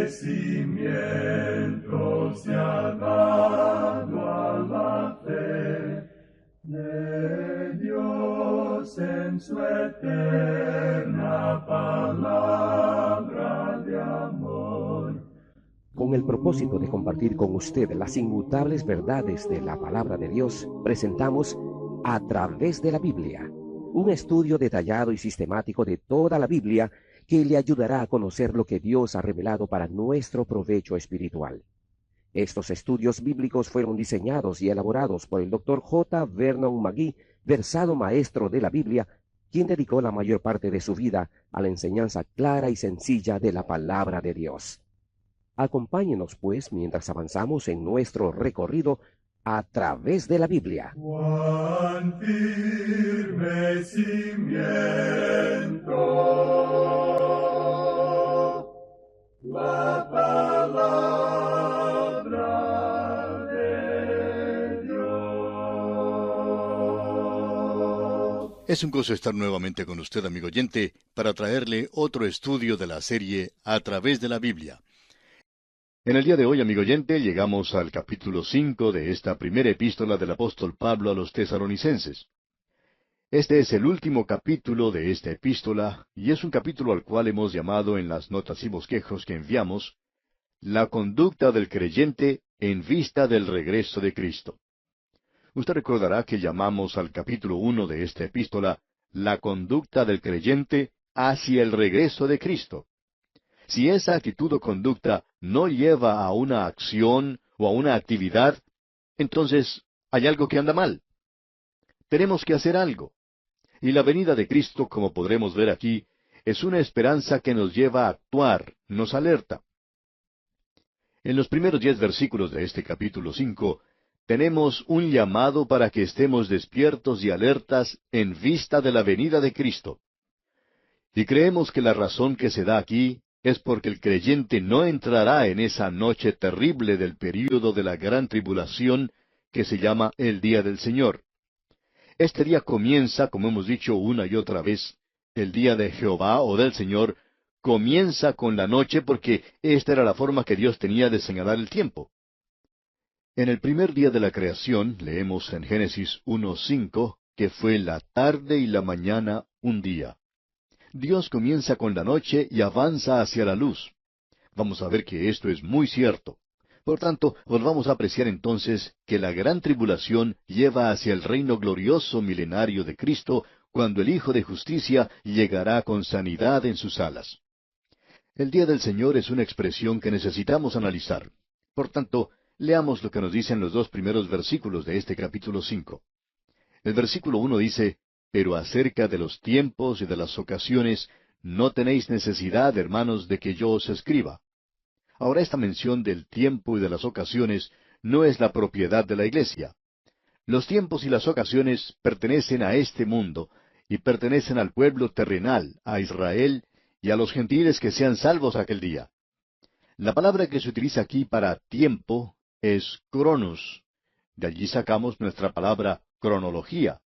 cimiento se ha dado a la fe de Dios en su eterna palabra de amor. Con el propósito de compartir con usted las inmutables verdades de la palabra de Dios, presentamos A través de la Biblia, un estudio detallado y sistemático de toda la Biblia que le ayudará a conocer lo que Dios ha revelado para nuestro provecho espiritual. Estos estudios bíblicos fueron diseñados y elaborados por el Dr. J. Vernon McGee, versado maestro de la Biblia, quien dedicó la mayor parte de su vida a la enseñanza clara y sencilla de la palabra de Dios. Acompáñenos, pues, mientras avanzamos en nuestro recorrido a través de la Biblia. Cuán firme cimiento, la palabra de Dios. Es un gozo estar nuevamente con usted, amigo oyente, para traerle otro estudio de la serie A través de la Biblia. En el día de hoy, amigo oyente, llegamos al capítulo 5 de esta primera epístola del apóstol Pablo a los tesalonicenses. Este es el último capítulo de esta epístola, y es un capítulo al cual hemos llamado en las notas y bosquejos que enviamos, La conducta del creyente en vista del regreso de Cristo. Usted recordará que llamamos al capítulo 1 de esta epístola, La conducta del creyente hacia el regreso de Cristo. Si esa actitud o conducta no lleva a una acción o a una actividad, entonces hay algo que anda mal. Tenemos que hacer algo. Y la venida de Cristo, como podremos ver aquí, es una esperanza que nos lleva a actuar, nos alerta. En los primeros 10 versículos de este capítulo 5, tenemos un llamado para que estemos despiertos y alertas en vista de la venida de Cristo. Y creemos que la razón que se da aquí es porque el creyente no entrará en esa noche terrible del período de la gran tribulación que se llama el Día del Señor. Este día comienza, como hemos dicho una y otra vez, el día de Jehová o del Señor, comienza con la noche porque esta era la forma que Dios tenía de señalar el tiempo. En el primer día de la creación, leemos en Génesis 1:5, que fue la tarde y la mañana un día. Dios comienza con la noche y avanza hacia la luz. Vamos a ver que esto es muy cierto. Por tanto, volvamos a apreciar entonces que la gran tribulación lleva hacia el reino glorioso milenario de Cristo, cuando el Hijo de Justicia llegará con sanidad en sus alas. El día del Señor es una expresión que necesitamos analizar. Por tanto, leamos lo que nos dicen los 2 primeros versículos de este capítulo 5. El versículo 1 dice, Pero acerca de los tiempos y de las ocasiones, no tenéis necesidad, hermanos, de que yo os escriba. Ahora, esta mención del tiempo y de las ocasiones no es la propiedad de la iglesia. Los tiempos y las ocasiones pertenecen a este mundo, y pertenecen al pueblo terrenal, a Israel, y a los gentiles que sean salvos aquel día. La palabra que se utiliza aquí para tiempo es cronos. De allí sacamos nuestra palabra cronología.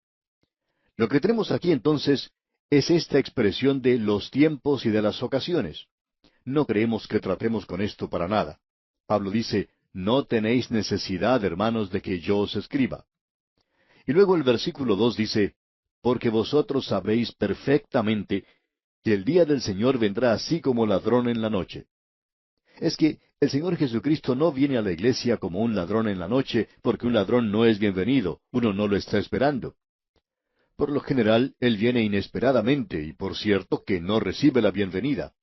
Lo que tenemos aquí entonces es esta expresión de los tiempos y de las ocasiones. No creemos que tratemos con esto para nada. Pablo dice, no tenéis necesidad, hermanos, de que yo os escriba. Y luego el versículo 2 dice, porque vosotros sabéis perfectamente que el día del Señor vendrá así como ladrón en la noche. Es que el Señor Jesucristo no viene a la iglesia como un ladrón en la noche, porque un ladrón no es bienvenido, uno no lo está esperando. Por lo general, Él viene inesperadamente y por cierto que no recibe la bienvenida.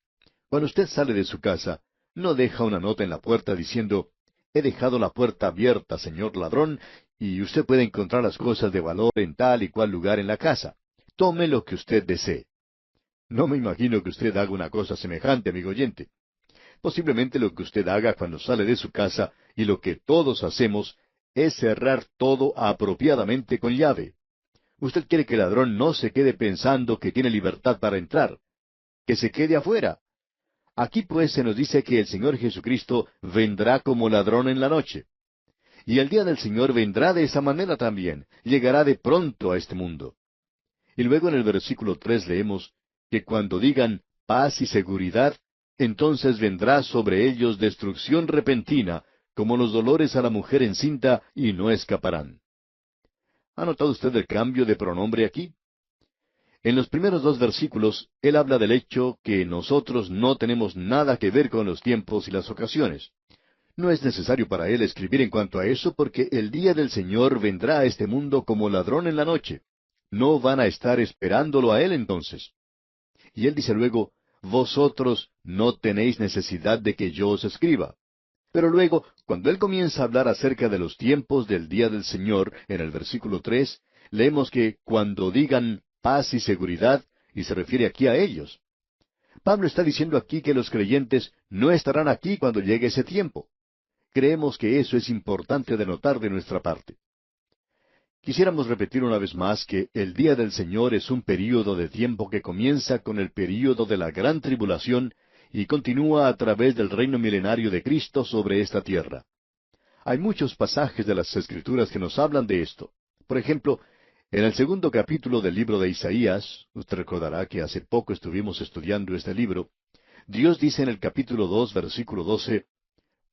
Cuando usted sale de su casa, no deja una nota en la puerta diciendo, he dejado la puerta abierta, señor ladrón, y usted puede encontrar las cosas de valor en tal y cual lugar en la casa. Tome lo que usted desee. No me imagino que usted haga una cosa semejante, amigo oyente. Posiblemente lo que usted haga cuando sale de su casa, y lo que todos hacemos, es cerrar todo apropiadamente con llave. Usted quiere que el ladrón no se quede pensando que tiene libertad para entrar, que se quede afuera. Aquí pues se nos dice que el Señor Jesucristo vendrá como ladrón en la noche. Y el día del Señor vendrá de esa manera también, llegará de pronto a este mundo. Y luego en el versículo 3 leemos que cuando digan paz y seguridad, entonces vendrá sobre ellos destrucción repentina, como los dolores a la mujer encinta, y no escaparán. ¿Ha notado usted el cambio de pronombre aquí? En los primeros dos versículos, él habla del hecho que nosotros no tenemos nada que ver con los tiempos y las ocasiones. No es necesario para él escribir en cuanto a eso, porque el día del Señor vendrá a este mundo como ladrón en la noche. No van a estar esperándolo a él entonces. Y él dice luego, vosotros no tenéis necesidad de que yo os escriba. Pero luego, cuando él comienza a hablar acerca de los tiempos del día del Señor, en el versículo 3, leemos que cuando digan paz y seguridad, y se refiere aquí a ellos. Pablo está diciendo aquí que los creyentes no estarán aquí cuando llegue ese tiempo. Creemos que eso es importante de notar de nuestra parte. Quisiéramos repetir una vez más que el día del Señor es un período de tiempo que comienza con el período de la gran tribulación y continúa a través del reino milenario de Cristo sobre esta tierra. Hay muchos pasajes de las Escrituras que nos hablan de esto. Por ejemplo, en el segundo capítulo del libro de Isaías, usted recordará que hace poco estuvimos estudiando este libro, Dios dice en el capítulo 2, versículo 12,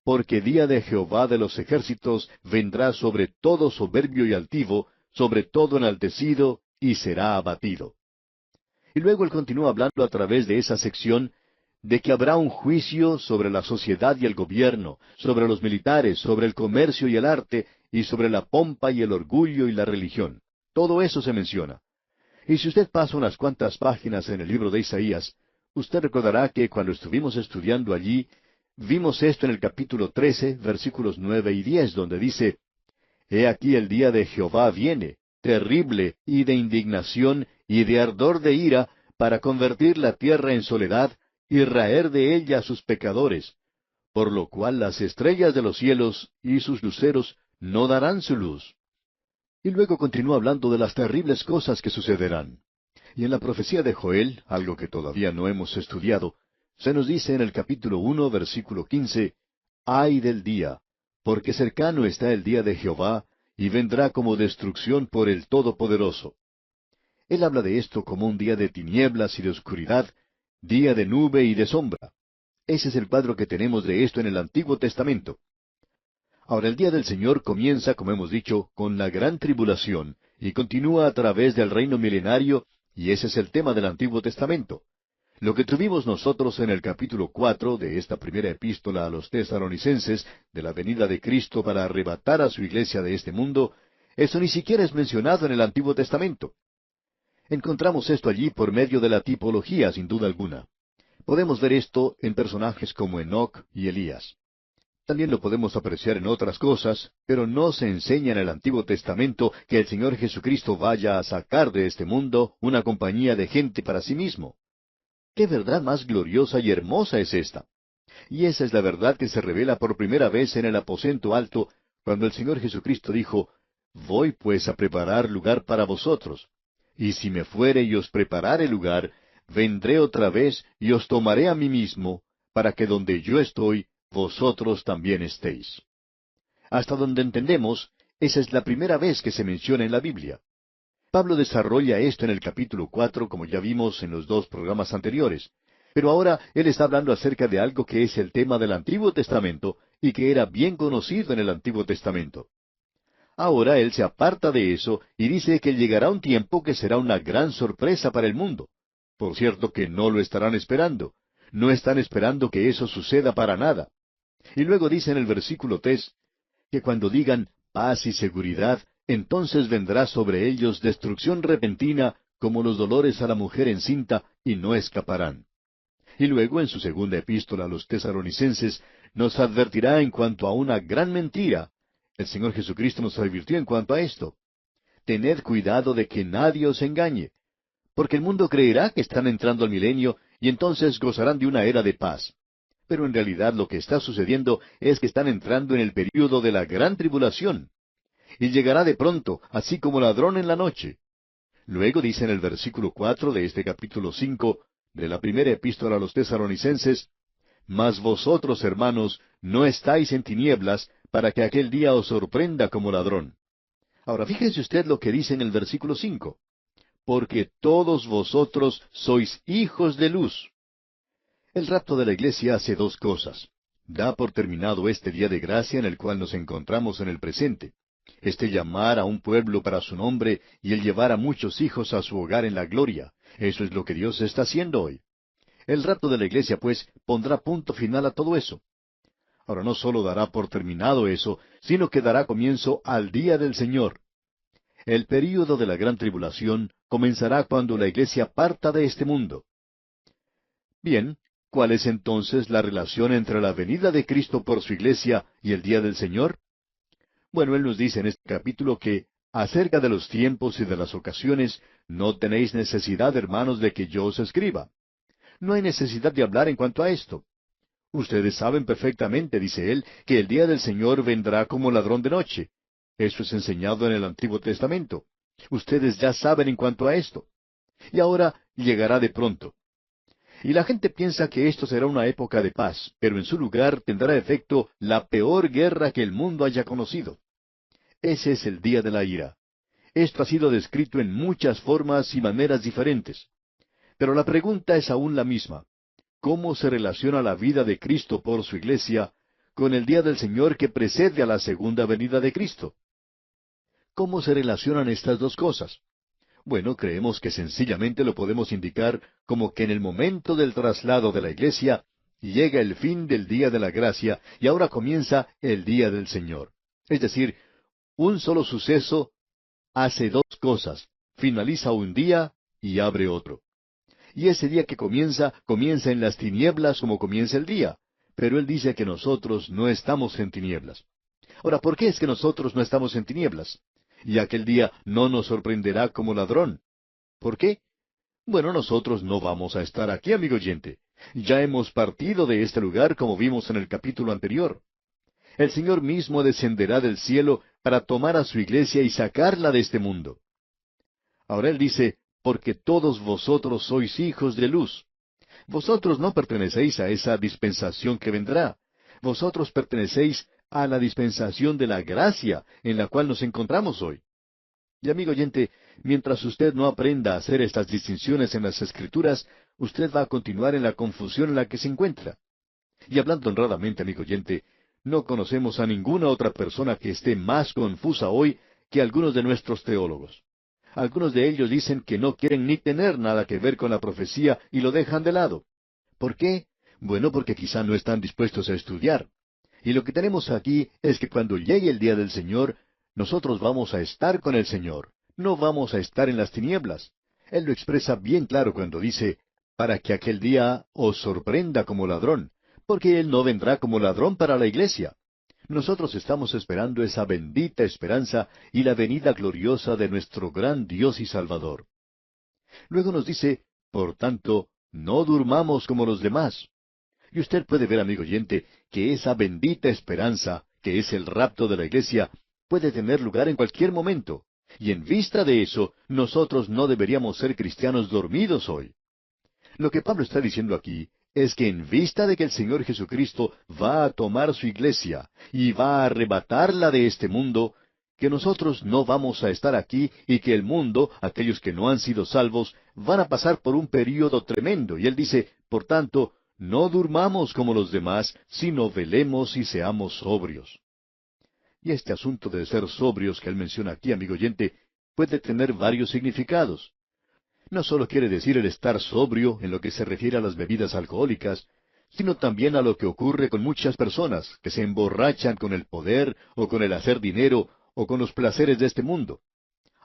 porque día de Jehová de los ejércitos vendrá sobre todo soberbio y altivo, sobre todo enaltecido, y será abatido. Y luego él continúa hablando a través de esa sección de que habrá un juicio sobre la sociedad y el gobierno, sobre los militares, sobre el comercio y el arte, y sobre la pompa y el orgullo y la religión. Todo eso se menciona. Y si usted pasa unas cuantas páginas en el libro de Isaías, usted recordará que cuando estuvimos estudiando allí, vimos esto en el capítulo 13, versículos 9 y 10, donde dice, He aquí el día de Jehová viene, terrible y de indignación y de ardor de ira, para convertir la tierra en soledad y raer de ella a sus pecadores, por lo cual las estrellas de los cielos y sus luceros no darán su luz. Y luego continúa hablando de las terribles cosas que sucederán. Y en la profecía de Joel, algo que todavía no hemos estudiado, se nos dice en el capítulo 1, versículo 15, Ay del día, porque cercano está el día de Jehová, y vendrá como destrucción por el Todopoderoso. Él habla de esto como un día de tinieblas y de oscuridad, día de nube y de sombra. Ese es el cuadro que tenemos de esto en el Antiguo Testamento. Ahora el día del Señor comienza, como hemos dicho, con la gran tribulación, y continúa a través del reino milenario, y ese es el tema del Antiguo Testamento. Lo que tuvimos nosotros en el capítulo 4 de esta primera epístola a los tesalonicenses, de la venida de Cristo para arrebatar a su iglesia de este mundo, eso ni siquiera es mencionado en el Antiguo Testamento. Encontramos esto allí por medio de la tipología, sin duda alguna. Podemos ver esto en personajes como Enoc y Elías. También lo podemos apreciar en otras cosas, pero no se enseña en el Antiguo Testamento que el Señor Jesucristo vaya a sacar de este mundo una compañía de gente para sí mismo. ¡Qué verdad más gloriosa y hermosa es esta! Y esa es la verdad que se revela por primera vez en el aposento alto, cuando el Señor Jesucristo dijo, Voy pues a preparar lugar para vosotros. Y si me fuere y os preparare lugar, vendré otra vez y os tomaré a mí mismo, para que donde yo estoy, vosotros también estéis. Hasta donde entendemos, esa es la primera vez que se menciona en la Biblia. Pablo desarrolla esto en el capítulo 4, como ya vimos en los dos programas anteriores. Pero ahora él está hablando acerca de algo que es el tema del Antiguo Testamento y que era bien conocido en el Antiguo Testamento. Ahora él se aparta de eso y dice que llegará un tiempo que será una gran sorpresa para el mundo. Por cierto que no lo estarán esperando. No están esperando que eso suceda para nada. Y luego dice en el versículo 3, que cuando digan paz y seguridad, entonces vendrá sobre ellos destrucción repentina, como los dolores a la mujer encinta, y no escaparán. Y luego en su segunda epístola a los tesalonicenses nos advertirá en cuanto a una gran mentira. El Señor Jesucristo nos advirtió en cuanto a esto. Tened cuidado de que nadie os engañe, porque el mundo creerá que están entrando al milenio y entonces gozarán de una era de paz. Pero en realidad lo que está sucediendo es que están entrando en el período de la gran tribulación. Y llegará de pronto, así como ladrón en la noche. Luego dice en el versículo 4 de este capítulo 5 de la primera epístola a los tesalonicenses, Mas vosotros, hermanos, no estáis en tinieblas, para que aquel día os sorprenda como ladrón. Ahora fíjese usted lo que dice en el versículo 5. Porque todos vosotros sois hijos de luz. El rapto de la iglesia hace dos cosas. Da por terminado este día de gracia en el cual nos encontramos en el presente. Llamar a un pueblo para su nombre y el llevar a muchos hijos a su hogar en la gloria. Eso es lo que Dios está haciendo hoy. El rapto de la iglesia, pues, pondrá punto final a todo eso. Ahora no solo dará por terminado eso, sino que dará comienzo al día del Señor. El período de la gran tribulación comenzará cuando la iglesia parta de este mundo. Bien, ¿cuál es entonces la relación entre la venida de Cristo por su iglesia y el día del Señor? Bueno, Él nos dice en este capítulo que, acerca de los tiempos y de las ocasiones, no tenéis necesidad, hermanos, de que yo os escriba. No hay necesidad de hablar en cuanto a esto. Ustedes saben perfectamente, dice Él, que el día del Señor vendrá como ladrón de noche. Eso es enseñado en el Antiguo Testamento. Ustedes ya saben en cuanto a esto. Y ahora llegará de pronto. Y la gente piensa que esto será una época de paz, pero en su lugar tendrá efecto la peor guerra que el mundo haya conocido. Ese es el día de la ira. Esto ha sido descrito en muchas formas y maneras diferentes. Pero la pregunta es aún la misma. ¿Cómo se relaciona la vida de Cristo por su iglesia con el día del Señor que precede a la segunda venida de Cristo? ¿Cómo se relacionan estas dos cosas? Bueno, creemos que sencillamente lo podemos indicar como que en el momento del traslado de la iglesia llega el fin del día de la gracia y ahora comienza el día del Señor. Es decir, un solo suceso hace dos cosas, finaliza un día y abre otro. Y ese día que comienza en las tinieblas como comienza el día, pero Él dice que nosotros no estamos en tinieblas. Ahora, ¿por qué es que nosotros no estamos en tinieblas? Y aquel día no nos sorprenderá como ladrón. ¿Por qué? Bueno, nosotros no vamos a estar aquí, amigo oyente. Ya hemos partido de este lugar como vimos en el capítulo anterior. El Señor mismo descenderá del cielo para tomar a su iglesia y sacarla de este mundo. Ahora Él dice, porque todos vosotros sois hijos de luz. Vosotros no pertenecéis a esa dispensación que vendrá. Vosotros pertenecéis a la dispensación de la gracia en la cual nos encontramos hoy. Y amigo oyente, mientras usted no aprenda a hacer estas distinciones en las Escrituras, usted va a continuar en la confusión en la que se encuentra. Y hablando honradamente, amigo oyente, no conocemos a ninguna otra persona que esté más confusa hoy que algunos de nuestros teólogos. Algunos de ellos dicen que no quieren ni tener nada que ver con la profecía y lo dejan de lado. ¿Por qué? Bueno, porque quizá no están dispuestos a estudiar. Y lo que tenemos aquí es que cuando llegue el día del Señor, nosotros vamos a estar con el Señor. No vamos a estar en las tinieblas. Él lo expresa bien claro cuando dice, para que aquel día os sorprenda como ladrón, porque Él no vendrá como ladrón para la iglesia. Nosotros estamos esperando esa bendita esperanza y la venida gloriosa de nuestro gran Dios y Salvador. Luego nos dice, por tanto, no durmamos como los demás. Y usted puede ver, amigo oyente, que esa bendita esperanza, que es el rapto de la iglesia, puede tener lugar en cualquier momento. Y en vista de eso, nosotros no deberíamos ser cristianos dormidos hoy. Lo que Pablo está diciendo aquí es que en vista de que el Señor Jesucristo va a tomar su iglesia y va a arrebatarla de este mundo, que nosotros no vamos a estar aquí y que el mundo, aquellos que no han sido salvos, van a pasar por un período tremendo. Y él dice, por tanto, no durmamos como los demás, sino velemos y seamos sobrios. Y este asunto de ser sobrios que él menciona aquí, amigo oyente, puede tener varios significados. No solo quiere decir el estar sobrio en lo que se refiere a las bebidas alcohólicas, sino también a lo que ocurre con muchas personas que se emborrachan con el poder o con el hacer dinero o con los placeres de este mundo.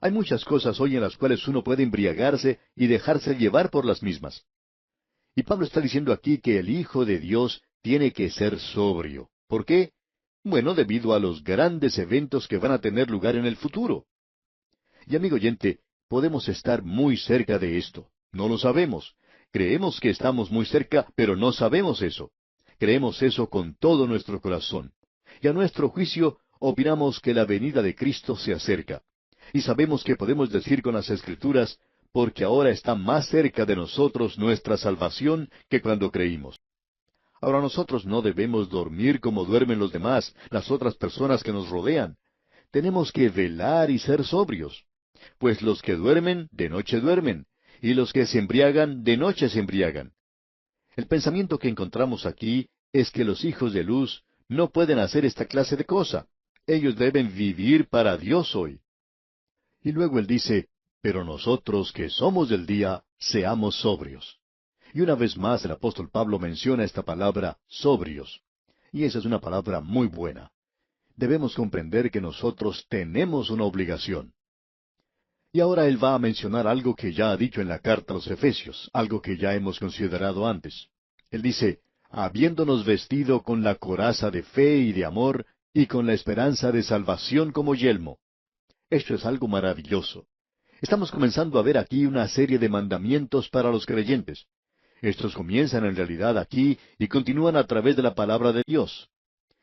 Hay muchas cosas hoy en las cuales uno puede embriagarse y dejarse llevar por las mismas. Y Pablo está diciendo aquí que el Hijo de Dios tiene que ser sobrio. ¿Por qué? Bueno, debido a los grandes eventos que van a tener lugar en el futuro. Y amigo oyente, podemos estar muy cerca de esto. No lo sabemos. Creemos que estamos muy cerca, pero no sabemos eso. Creemos eso con todo nuestro corazón. Y a nuestro juicio, opinamos que la venida de Cristo se acerca. Y sabemos que podemos decir con las Escrituras, porque ahora está más cerca de nosotros nuestra salvación que cuando creímos. Ahora nosotros no debemos dormir como duermen los demás, las otras personas que nos rodean. Tenemos que velar y ser sobrios. Pues los que duermen, de noche duermen, y los que se embriagan, de noche se embriagan. El pensamiento que encontramos aquí es que los hijos de luz no pueden hacer esta clase de cosa. Ellos deben vivir para Dios hoy. Y luego él dice, pero nosotros que somos del día, seamos sobrios. Y una vez más el apóstol Pablo menciona esta palabra, sobrios. Y esa es una palabra muy buena. Debemos comprender que nosotros tenemos una obligación. Y ahora él va a mencionar algo que ya ha dicho en la carta a los Efesios, algo que ya hemos considerado antes. Él dice, habiéndonos vestido con la coraza de fe y de amor, y con la esperanza de salvación como yelmo. Esto es algo maravilloso. Estamos comenzando a ver aquí una serie de mandamientos para los creyentes. Estos comienzan en realidad aquí y continúan a través de la palabra de Dios.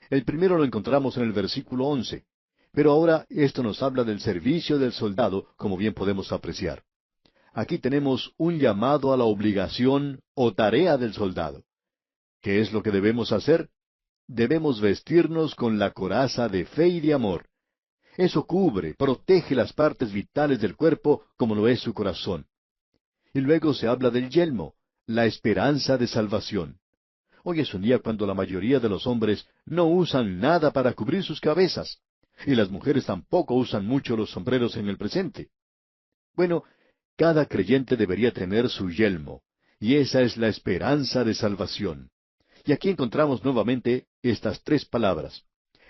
El primero lo encontramos en el versículo 11. Pero ahora esto nos habla del servicio del soldado, como bien podemos apreciar. Aquí tenemos un llamado a la obligación o tarea del soldado. ¿Qué es lo que debemos hacer? Debemos vestirnos con la coraza de fe y de amor. Eso cubre, protege las partes vitales del cuerpo como lo es su corazón. Y luego se habla del yelmo, la esperanza de salvación. Hoy es un día cuando la mayoría de los hombres no usan nada para cubrir sus cabezas, y las mujeres tampoco usan mucho los sombreros en el presente. Bueno, cada creyente debería tener su yelmo, y esa es la esperanza de salvación. Y aquí encontramos nuevamente estas tres palabras.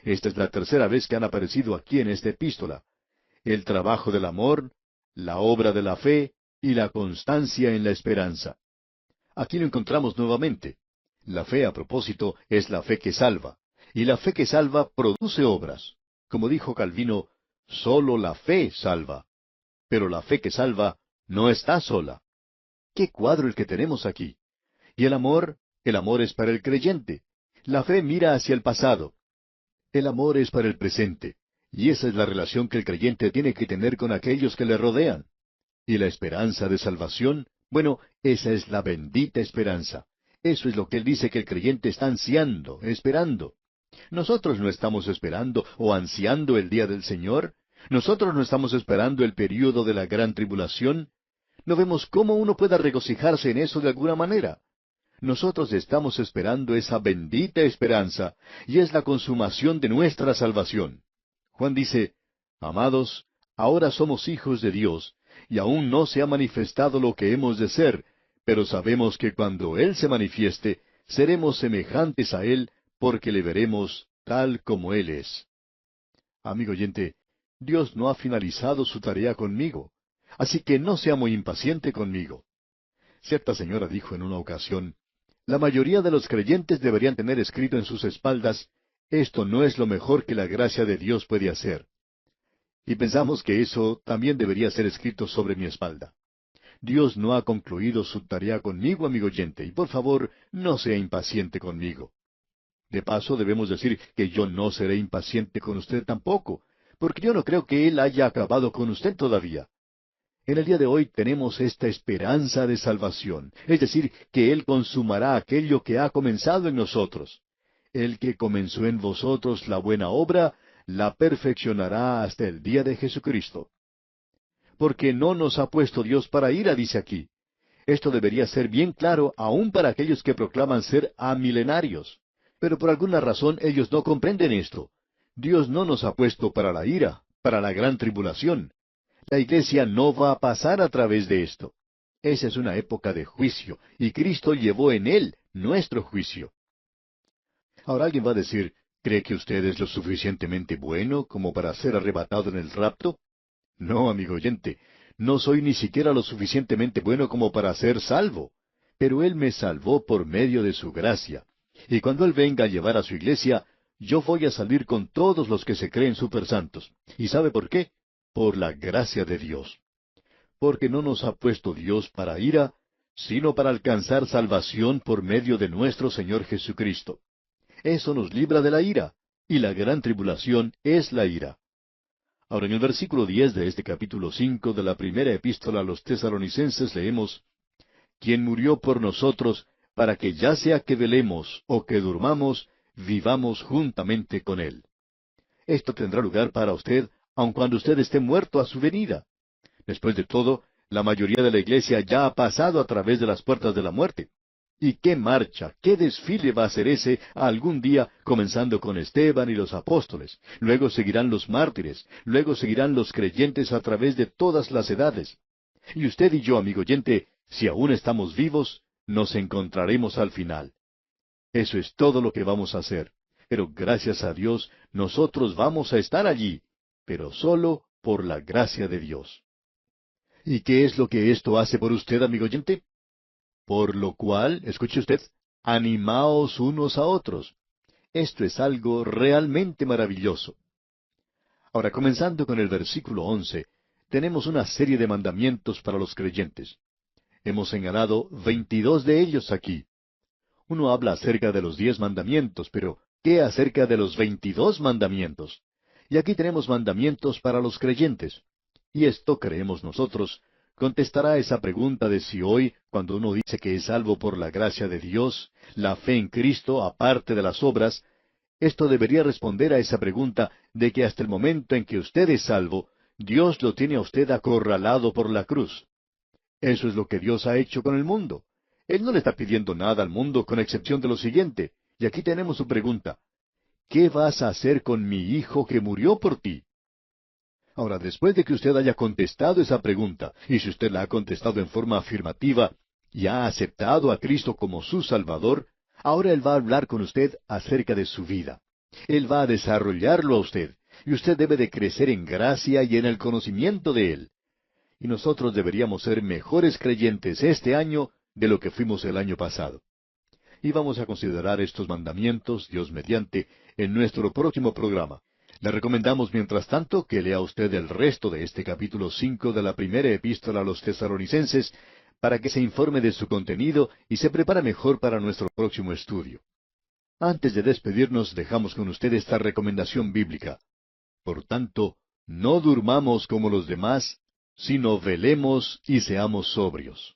Esta es la tercera vez que han aparecido aquí en esta epístola. El trabajo del amor, la obra de la fe y la constancia en la esperanza. Aquí lo encontramos nuevamente. La fe, a propósito, es la fe que salva. Y la fe que salva produce obras. Como dijo Calvino, solo la fe salva. Pero la fe que salva no está sola. ¡Qué cuadro el que tenemos aquí! Y el amor es para el creyente. La fe mira hacia el pasado. El amor es para el presente. Y esa es la relación que el creyente tiene que tener con aquellos que le rodean. Y la esperanza de salvación, bueno, esa es la bendita esperanza. Eso es lo que él dice que el creyente está ansiando, esperando. Nosotros no estamos esperando o ansiando el día del Señor. Nosotros no estamos esperando el período de la gran tribulación. No vemos cómo uno pueda regocijarse en eso de alguna manera. Nosotros estamos esperando esa bendita esperanza, y es la consumación de nuestra salvación. Juan dice, amados, ahora somos hijos de Dios, y aún no se ha manifestado lo que hemos de ser, pero sabemos que cuando Él se manifieste, seremos semejantes a Él, porque le veremos tal como Él es. Amigo oyente, Dios no ha finalizado su tarea conmigo, así que no sea muy impaciente conmigo. Cierta señora dijo en una ocasión, la mayoría de los creyentes deberían tener escrito en sus espaldas, esto no es lo mejor que la gracia de Dios puede hacer. Y pensamos que eso también debería ser escrito sobre mi espalda. Dios no ha concluido su tarea conmigo, amigo oyente, y por favor, no sea impaciente conmigo. De paso, debemos decir que yo no seré impaciente con usted tampoco, porque yo no creo que Él haya acabado con usted todavía. En el día de hoy tenemos esta esperanza de salvación, es decir, que Él consumará aquello que ha comenzado en nosotros. El que comenzó en vosotros la buena obra, la perfeccionará hasta el día de Jesucristo. Porque no nos ha puesto Dios para ira, dice aquí. Esto debería ser bien claro aún para aquellos que proclaman ser amilenarios. Pero por alguna razón ellos no comprenden esto. Dios no nos ha puesto para la ira, para la gran tribulación. La iglesia no va a pasar a través de esto. Esa es una época de juicio, y Cristo llevó en Él nuestro juicio. Ahora alguien va a decir, ¿cree que usted es lo suficientemente bueno como para ser arrebatado en el rapto? No, amigo oyente, no soy ni siquiera lo suficientemente bueno como para ser salvo, pero Él me salvó por medio de su gracia. Y cuando Él venga a llevar a su iglesia, yo voy a salir con todos los que se creen supersantos. ¿Y sabe por qué? Por la gracia de Dios. Porque no nos ha puesto Dios para ira, sino para alcanzar salvación por medio de nuestro Señor Jesucristo. Eso nos libra de la ira, y la gran tribulación es la ira. Ahora en el versículo 10 de este capítulo 5 de la primera epístola a los Tesalonicenses leemos, quien murió por nosotros, para que ya sea que velemos o que durmamos, vivamos juntamente con Él. Esto tendrá lugar para usted, aun cuando usted esté muerto a su venida. Después de todo, la mayoría de la iglesia ya ha pasado a través de las puertas de la muerte. ¿Y qué marcha, qué desfile va a ser ese algún día, comenzando con Esteban y los apóstoles? Luego seguirán los mártires, luego seguirán los creyentes a través de todas las edades. Y usted y yo, amigo oyente, si aún estamos vivos, nos encontraremos al final. Eso es todo lo que vamos a hacer. Pero gracias a Dios, nosotros vamos a estar allí, pero solo por la gracia de Dios. ¿Y qué es lo que esto hace por usted, amigo oyente? Por lo cual, escuche usted, animaos unos a otros. Esto es algo realmente maravilloso. Ahora, comenzando con el versículo 11, tenemos una serie de mandamientos para los creyentes. Hemos señalado 22 de ellos aquí. Uno habla acerca de los 10 mandamientos, pero ¿qué acerca de los 22 mandamientos? Y aquí tenemos mandamientos para los creyentes. Y esto, creemos nosotros, contestará esa pregunta de si hoy, cuando uno dice que es salvo por la gracia de Dios, la fe en Cristo, aparte de las obras, esto debería responder a esa pregunta de que hasta el momento en que usted es salvo, Dios lo tiene a usted acorralado por la cruz. Eso es lo que Dios ha hecho con el mundo. Él no le está pidiendo nada al mundo con excepción de lo siguiente. Y aquí tenemos su pregunta. ¿Qué vas a hacer con mi hijo que murió por ti? Ahora, después de que usted haya contestado esa pregunta, y si usted la ha contestado en forma afirmativa y ha aceptado a Cristo como su Salvador, ahora Él va a hablar con usted acerca de su vida. Él va a desarrollarlo a usted, y usted debe de crecer en gracia y en el conocimiento de Él. Y nosotros deberíamos ser mejores creyentes este año de lo que fuimos el año pasado. Y vamos a considerar estos mandamientos, Dios mediante, en nuestro próximo programa. Le recomendamos, mientras tanto, que lea usted el resto de este capítulo 5 de la primera epístola a los Tesalonicenses, para que se informe de su contenido y se prepare mejor para nuestro próximo estudio. Antes de despedirnos, dejamos con usted esta recomendación bíblica. Por tanto, no durmamos como los demás, sino velemos y seamos sobrios.